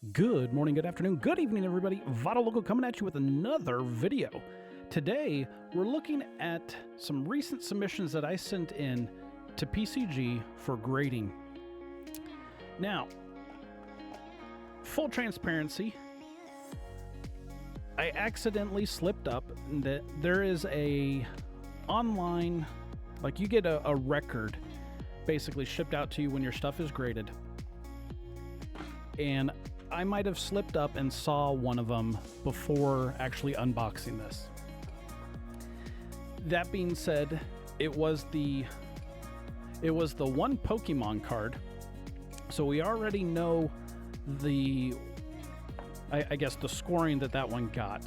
Good morning, good afternoon, good evening, everybody. Vado Loco coming at you with another video. Today, we're looking at some recent submissions that I sent in to PCG for grading. Now, full transparency, I accidentally slipped up that there is a online, like you get a record basically shipped out to you when your stuff is graded. And I might have slipped up and saw one of them before actually unboxing this. That being said, it was the one Pokemon card, so we already know the, I guess, the scoring that one got.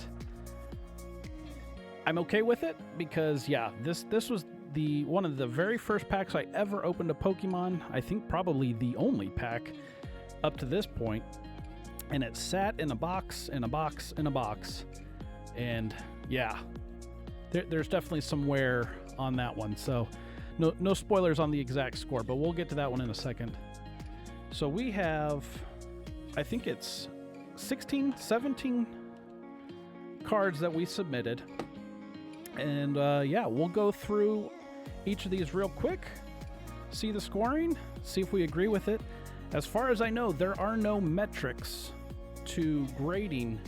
I'm okay with it because, yeah, this was the one of the very first packs I ever opened a Pokemon. I think probably the only pack up to this point. And it sat in a box, in a box, in a box. And yeah, there's definitely some wear on that one. So no spoilers on the exact score, but we'll get to that one in a second. So we have, I think it's 16, 17 cards that we submitted. And yeah, we'll go through each of these real quick, see the scoring, see if we agree with it. As far as I know, there are no metrics to grading.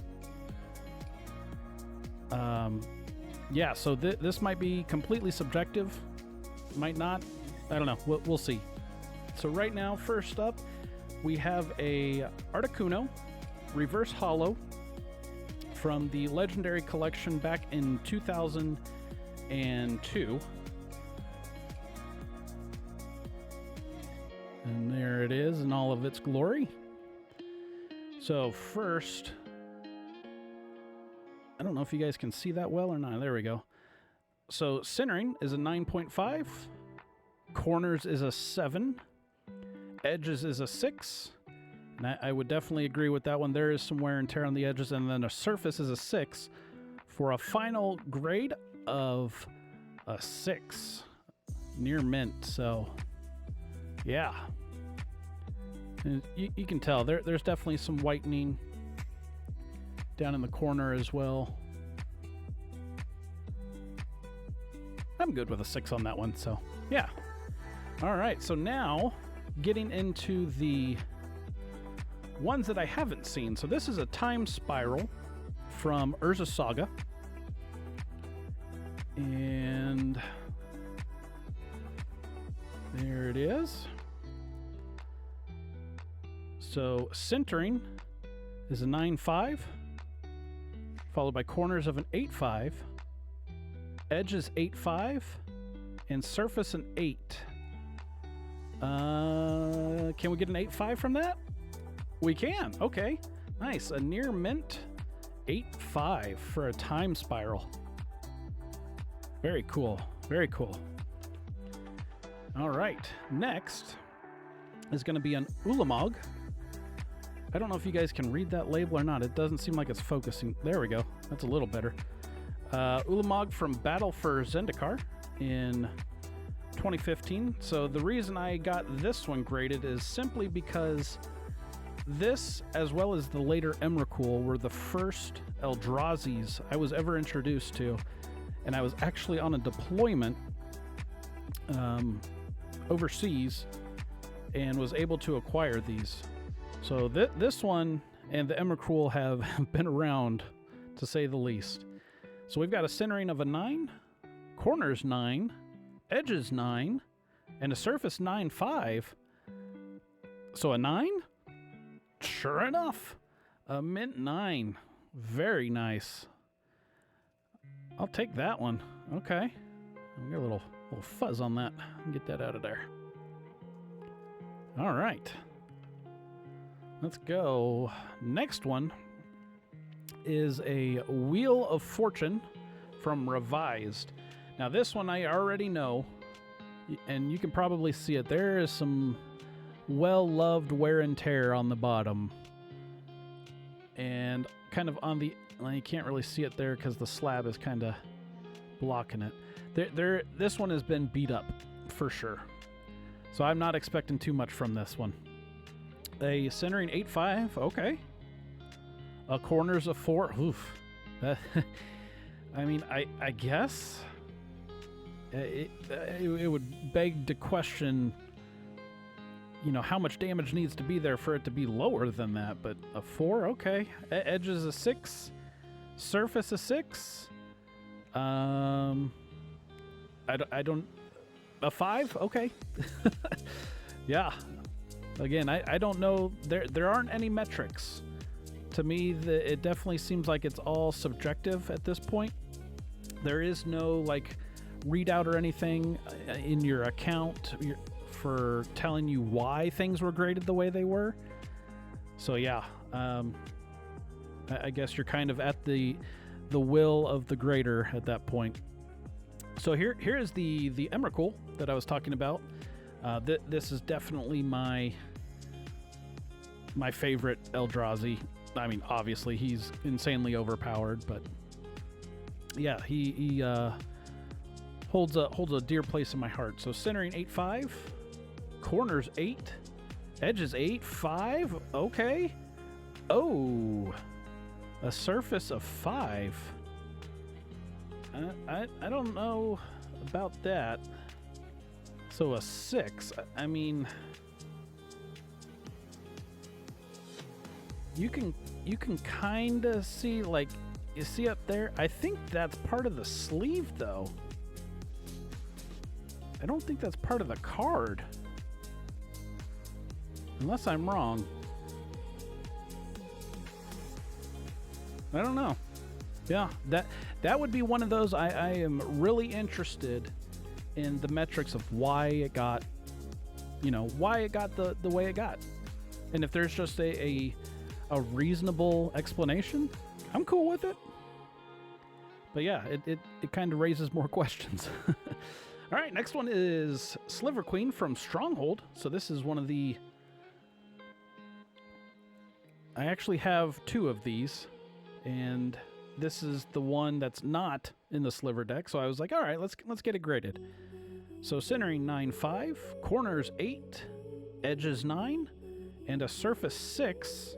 Yeah, so this might be completely subjective, might not. I don't know. We'll see. So right now, first up, we have a Articuno Reverse Holo from the Legendary Collection back in 2002. And there it is in all of its glory. So first, I don't know if you guys can see that well or not. There we go. So centering is a 9.5. Corners is a 7. Edges is a 6. And I would definitely agree with that one. There is some wear and tear on the edges. And then a surface is a 6 for a final grade of a 6. Near mint. So yeah. And you can tell there's definitely some whitening down in the corner as well. I'm good with a 6 on that one, so yeah. All right, so now getting into the ones that I haven't seen. So this is a Time Spiral from Urza Saga. And there it is. So centering is a 9.5, followed by corners of an 8.5, edges 8.5, and surface an 8. Can we get an 8.5 from that? We can. Okay, nice. A near mint 8.5 for a Time Spiral. Very cool. Very cool. All right, next is going to be an Ulamog. I don't know if you guys can read that label or not. It doesn't seem like it's focusing. There we go. That's a little better. Ulamog from Battle for Zendikar in 2015. So the reason I got this one graded is simply because this, as well as the later Emrakul, were the first Eldrazi's I was ever introduced to. And I was actually on a deployment overseas and was able to acquire these. So this one and the Emrakul have been around, to say the least. So we've got a centering of a 9, corners 9, edges 9, and a surface 9.5. So a 9? Sure enough, a mint 9. Very nice. I'll take that one. Okay. I got a little fuzz on that. Get that out of there. All right. Let's go. Next one is a Wheel of Fortune from Revised. Now this one I already know, and you can probably see it. There is some well-loved wear and tear on the bottom. And kind of on the, well, you can't really see it there because the slab is kind of blocking it. This one has been beat up for sure. So I'm not expecting too much from this one. A centering 8.5, okay. A corner's a 4. Oof. I mean, I guess it would beg to question, you know, how much damage needs to be there for it to be lower than that. But a 4, okay. Edge is a 6. Surface a 6. I don't. A 5, okay. Yeah. Again, I don't know. There aren't any metrics. To me, it definitely seems like it's all subjective at this point. There is no like readout or anything in your account for telling you why things were graded the way they were. So yeah, I guess you're kind of at the will of the grader at that point. So here is the Emrakul that I was talking about. This is definitely my favorite Eldrazi. I mean, obviously he's insanely overpowered, but yeah, he holds a dear place in my heart. So centering 8/5, corners 8, edges 8/5. Okay. Oh, a surface of 5. I don't know about that. So a 6. I mean, you can kind of see, like, you see up there. I think that's part of the sleeve, though. I don't think that's part of the card, unless I'm wrong. I don't know. Yeah, that would be one of those. I am really interested in the metrics of why it got, you know, why it got the way it got. And if there's just a reasonable explanation, I'm cool with it. But yeah, it kind of raises more questions. All right, next one is Sliver Queen from Stronghold. So this is one of the... I actually have 2 of these, and this is the one that's not in the Sliver deck. So I was like, all right, let's get it graded. So centering 9/5, corners 8, edges 9, and a surface 6.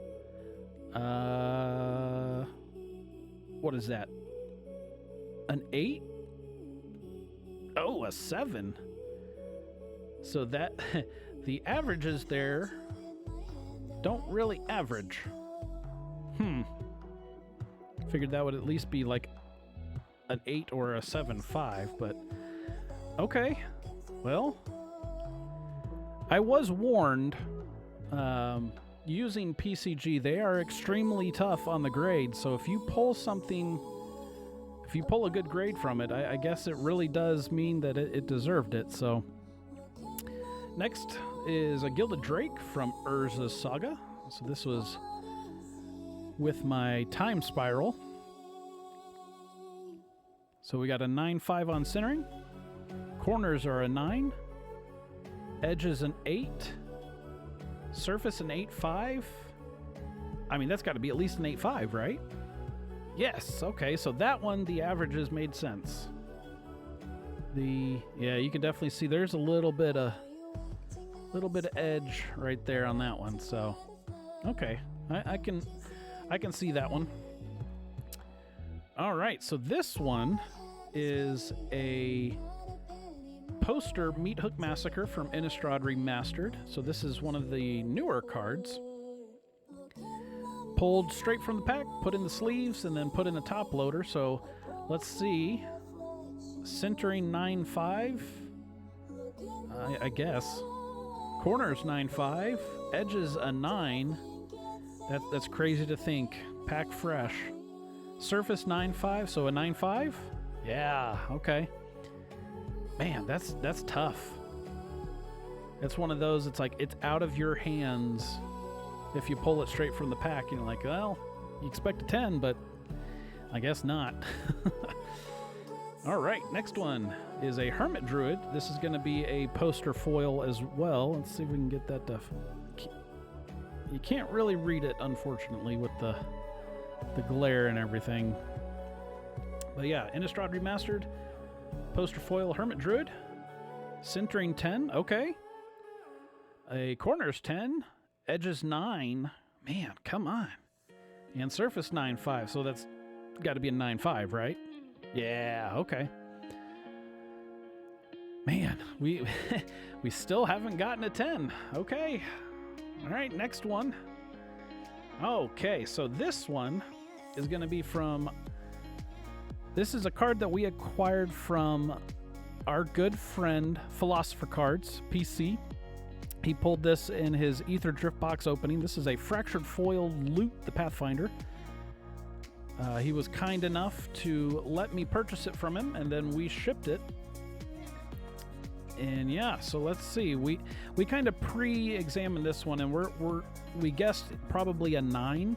What is that? An 8? Oh, a 7. So that the averages there don't really average. Figured that would at least be like an 8 or a 7/5, but okay. Well, I was warned, using PCG, they are extremely tough on the grade, so if you pull a good grade from it, I guess it really does mean that it deserved it. So next is a Gilded Drake from Urza's Saga. So this was with my Time Spiral. So we got a 9/5 on centering. Corners are a 9. Edges an 8. Surface an 8/5. I mean, that's got to be at least an 8/5, right? Yes. Okay, so that one, the averages made sense. Yeah, you can definitely see there's a little bit of edge right there on that one. So, okay, I can see that one. All right, so this one is a poster Meat Hook Massacre from Innistrad Remastered. So this is one of the newer cards. Pulled straight from the pack, put in the sleeves, and then put in a top loader. So let's see. Centering 9/5. I guess. Corners 9/5. Edges a 9. That's crazy to think. Pack fresh. Surface 9/5, so a 9/5? Yeah, okay. Man, that's tough. That's one of those, it's like, it's out of your hands if you pull it straight from the pack. You're like, well, you expect a 10, but I guess not. All right, next one is a Hermit Druid. This is going to be a poster foil as well. Let's see if we can get that to... You can't really read it, unfortunately, with the glare and everything. But yeah, Innistrad Remastered, poster foil Hermit Druid, centering 10, okay. A corners 10, edges 9. Man, come on. And surface 9/5, so that's got to be a 9/5, right? Yeah, okay. Man, we we still haven't gotten a 10. Okay. All right, next one. Okay, so this one is going to be from... This is a card that we acquired from our good friend Philosopher Cards, PC. He pulled this in his Ether Drift box opening. This is a Fractured Foil Loot, the Pathfinder. He was kind enough to let me purchase it from him, and then we shipped it. And yeah, so let's see. We kind of pre-examined this one, and we guessed probably a 9.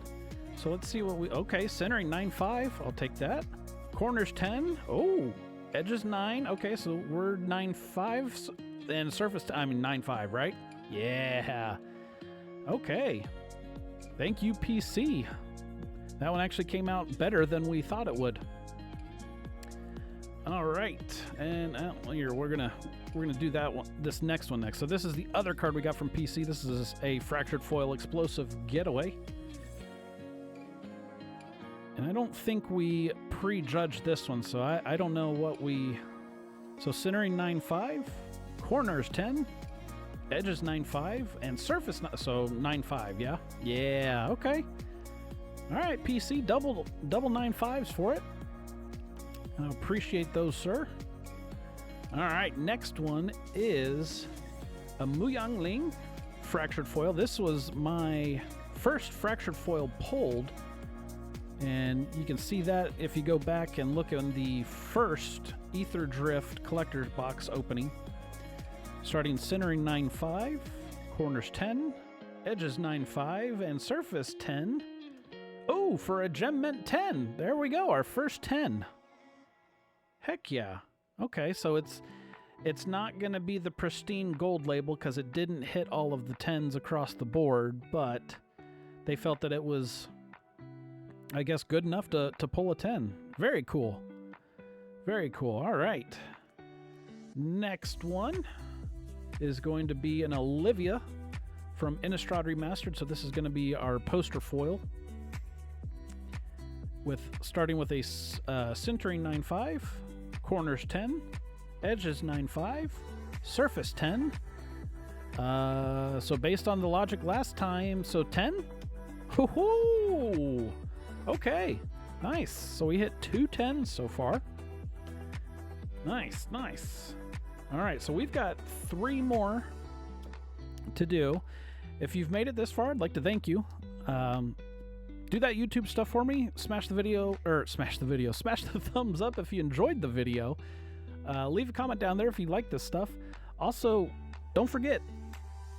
So let's see what we... Okay, centering 9/5. I'll take that. Corners 10. Oh, edges 9. Okay, so we're 9/5 and surface... I mean 9/5, right? Yeah. Okay. Thank you, PC. That one actually came out better than we thought it would. All right, and here we're gonna do that one. This next one next. So this is the other card we got from PC. This is a Fractured Foil Explosive Getaway. And I don't think we prejudged this one, so I don't know what we... So centering 9/5, corners 10, edges 9/5, and surface... So 9/5, yeah? Yeah, okay. All right, PC, double 9/5s for it. I appreciate those, sir. All right, next one is a Muyang Ling Fractured Foil. This was my first Fractured Foil pulled, and you can see that if you go back and look on the first Ether Drift Collector's Box opening. Starting centering 9/5, corners 10, edges 9/5, and surface 10. Oh, for a Gem Mint 10. There we go, our first 10. Heck yeah. Okay, so it's not going to be the pristine gold label because it didn't hit all of the 10s across the board, but they felt that it was, I guess, good enough to pull a 10. Very cool. Very cool. All right. Next one is going to be an Olivia from Innistrad Remastered. So this is going to be our poster foil. Starting with a centering 9/5, corners 10, edges 9/5, surface 10. So based on the logic last time, so 10? Hoo-hoo! Okay, nice. So we hit 2 10s so far. Nice, nice. All right, so we've got 3 more to do. If you've made it this far, I'd like to thank you. Do that YouTube stuff for me. Smash the thumbs up if you enjoyed the video. Leave a comment down there if you like this stuff. Also, don't forget,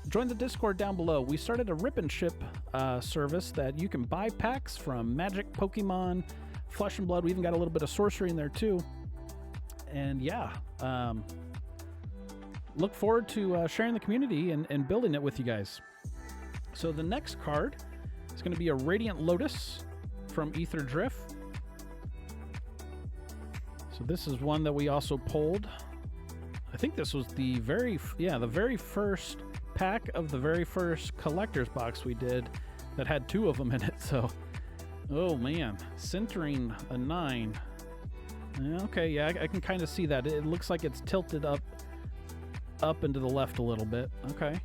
join the Discord down below. We started a rip and ship service that you can buy packs from Magic, Pokemon, Flesh and Blood. We even got a little bit of sorcery in there too. And yeah, look forward to sharing the community and building it with you guys. So the next card is going to be a Radiant Lotus from Ether Drift. So this is one that we also pulled. I think this was the very first pack of the very first collector's box we did that had 2 of them in it. So, oh man, centering a 9. Okay, yeah, I can kind of see that. It looks like it's tilted up and to the left a little bit. Okay.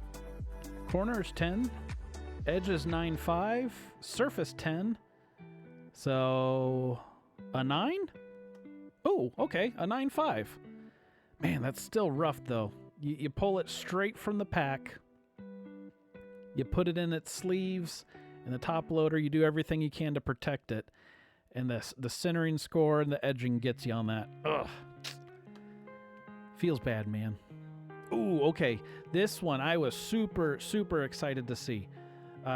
Corners 10, edges 9/5, surface 10. So a 9? Oh, okay, a 9/5. Man, that's still rough though. You pull it straight from the pack. You put it in its sleeves and the top loader. You do everything you can to protect it. And the centering score and the edging gets you on that. Ugh. Feels bad, man. Ooh, okay. This one I was super, super excited to see.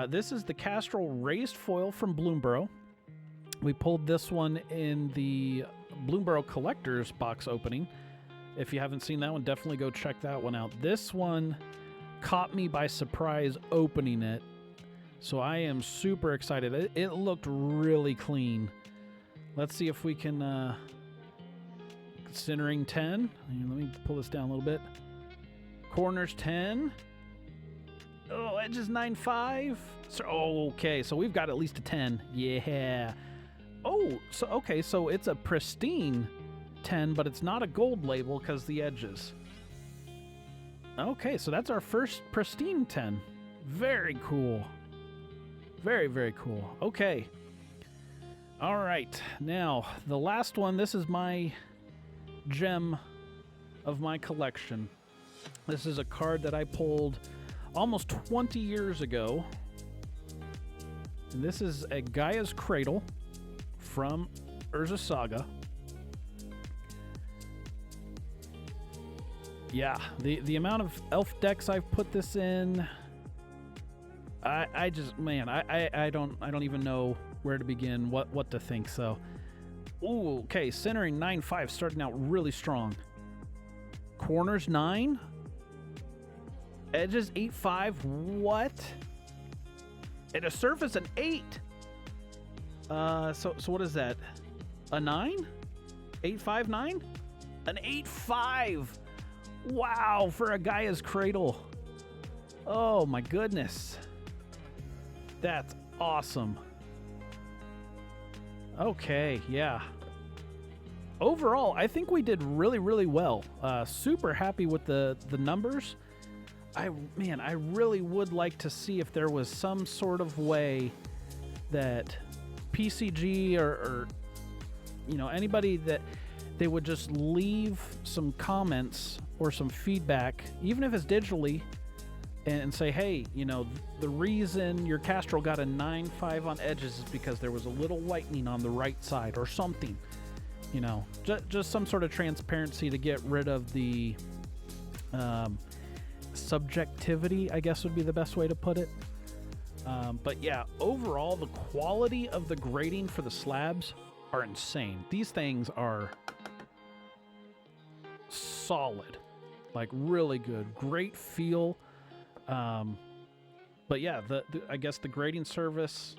This is the Castro Raised Foil from Bloomborough. We pulled this one in the Bloomborough Collector's box opening. If you haven't seen that one, definitely go check that one out. This one caught me by surprise opening it. So I am super excited. It looked really clean. Let's see if we can... centering 10. Let me pull this down a little bit. Corners 10. Oh, edge is 9.5. So, oh, okay, so we've got at least a 10. Yeah. Oh, so okay, so it's a pristine 10, but it's not a gold label because the edges. Okay, so that's our first pristine 10. Very cool. Very, very cool. Okay. All right, now the last one. This is my gem of my collection. This is a card that I pulled almost 20 years ago. And this is a Gaia's Cradle from Urza Saga. Yeah, the amount of elf decks I've put this in, I just, man, I don't even know where to begin, what to think. So, ooh, okay, centering 9.5, starting out really strong. Corners 9, edges 8.5. What? And a surface an 8. So what is that? A 9? 8.5, 9? An 8.5. Wow, for a Gaia's Cradle. Oh my goodness. That's awesome. Okay, yeah. Overall, I think we did really, really well. Super happy with the numbers. I really would like to see if there was some sort of way that PCG or you know, anybody that they would just leave some comments or some feedback, even if it's digitally, and say, hey, you know, the reason your Castro got a 9.5 on edges is because there was a little lightning on the right side or something. You know, just some sort of transparency to get rid of the subjectivity, I guess would be the best way to put it. But yeah, overall, the quality of the grading for the slabs are insane. These things are solid, like really good, great feel. But yeah, I guess the grading service,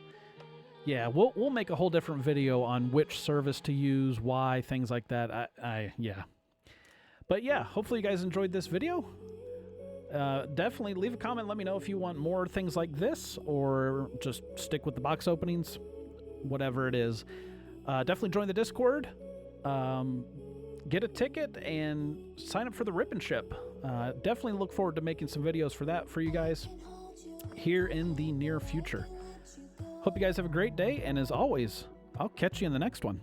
yeah, we'll make a whole different video on which service to use, why, things like that. Yeah. But yeah, hopefully you guys enjoyed this video. Definitely leave a comment. Let me know if you want more things like this or just stick with the box openings, whatever it is. Definitely join the Discord. Get a ticket and sign up for the Rip and Ship. Definitely look forward to making some videos for that for you guys here in the near future. Hope you guys have a great day, and as always, I'll catch you in the next one.